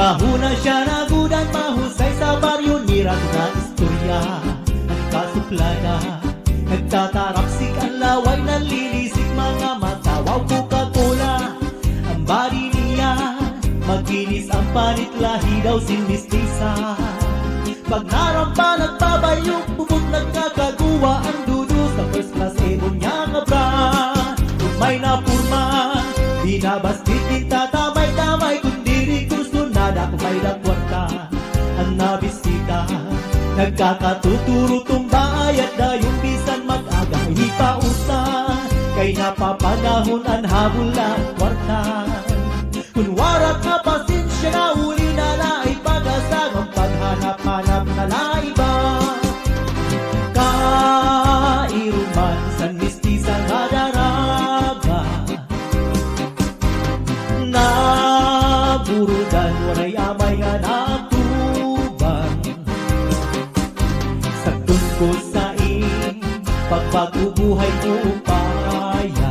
Kahuna siya nagudan, mahusay sa baryo, nirag na istorya ang kasuplada. Nagtatarapsik ang laway, nalilisik mga mata, wow Coca-Cola ang body niya. Maginis ang panit, lahi daw sinmistisa. Pag narampa nagbabayok, bubog nagkakaguwa ang dudu sa first class ebon niya nga bra. Kung may napurma, binabastit din tatamay-tamay, kundi rin gusto nada kung may dakwarta ang nabisita. Nagkakatuturo tumbay at dayong bisan mag-aga hipausa, kay napapanahon ang habol ang kwarta. Kunwarat na pasensya na uli na laay pag-asang ang paghanap-hanap na laiba. Kairuman san mistisa nga daraga, naburudan waray amay nga natuban. Sagdun ko sa pagbagubuhay ko upaya,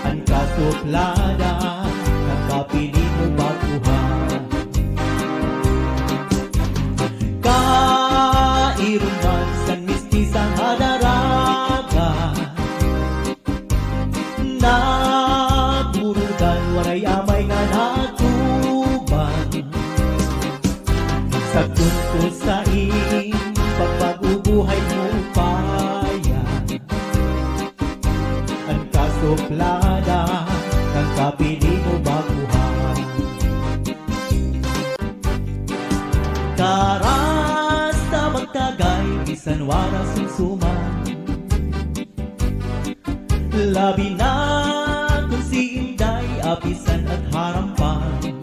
ang kasuplada nagkapili mo baguhan. Kairuman san mistisang hadaraga, naburudan waray amay nga natuban. Sagdun ko sa pagbagubuhay mo upaya, ang kasuplada ng kapili mo baguhan. Karas na magtagay, bisan waras sumsuman, labi na kung si Inday apisan at harampan.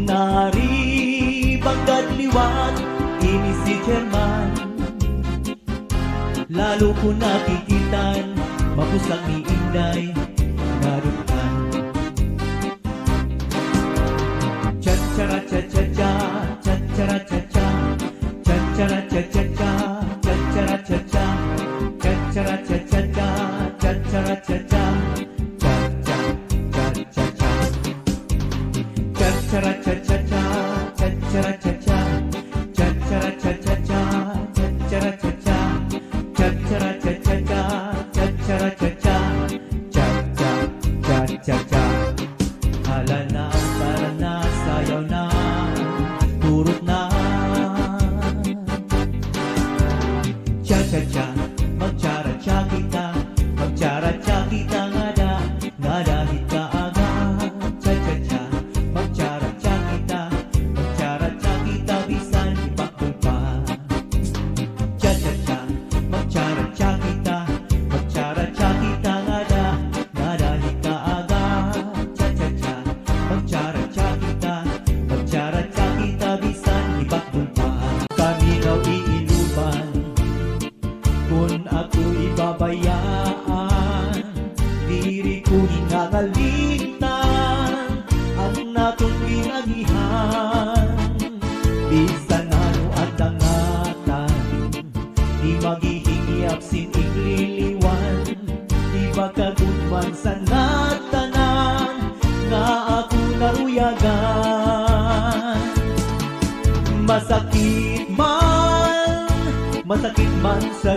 Naribagad liwan, ini si German, lalo ko nakikitan, mapusak ni Inday narutan. Cha-cha-ra-cha-cha-cha, cha-cha-ra-cha-cha, cha-cha-ra-cha-cha-cha, cha-cha-ra-cha-cha, cha-cha-ra-cha-cha-cha, cha-cha-ra-cha-cha, cha-cha-cha-cha-cha, cha-cha-ra-cha-cha-cha, cha-cha-ra-cha-cha, cha-cha-ra-cha-cha-cha, cha-cha-ra-cha-cha, cha-cha-ra-cha-cha-cha, cha-cha-ra-cha-cha, cha-cha-cha-cha. Hala na, tara na, sayaw na, turot na. Cha-cha-cha, mag-cha-ra-cha kita, mag-cha-ra-cha kita ngada, ngada hita aga. Cha-cha-cha, mag-cha-ra-cha kita, mag-cha-ra-cha kita, bisan ipakbol pa. Cha-cha-cha, mag-cha-ra-cha kita, mag-cha-ra-cha kita ngada, ngada hita aga. Cha-cha-cha, mag-cha-ra-cha kita, mag-cha-ra-cha kita, bisan ipakbol pa. Kami raw iinuban, kung ako ibabayaan, diri ko hinangalitan ang natong ginagihan. Bisan ano at dangatan, di maghihingiap sinigliliwan, di makagudman sa natanan nga ako naruyagan. Masakit man sa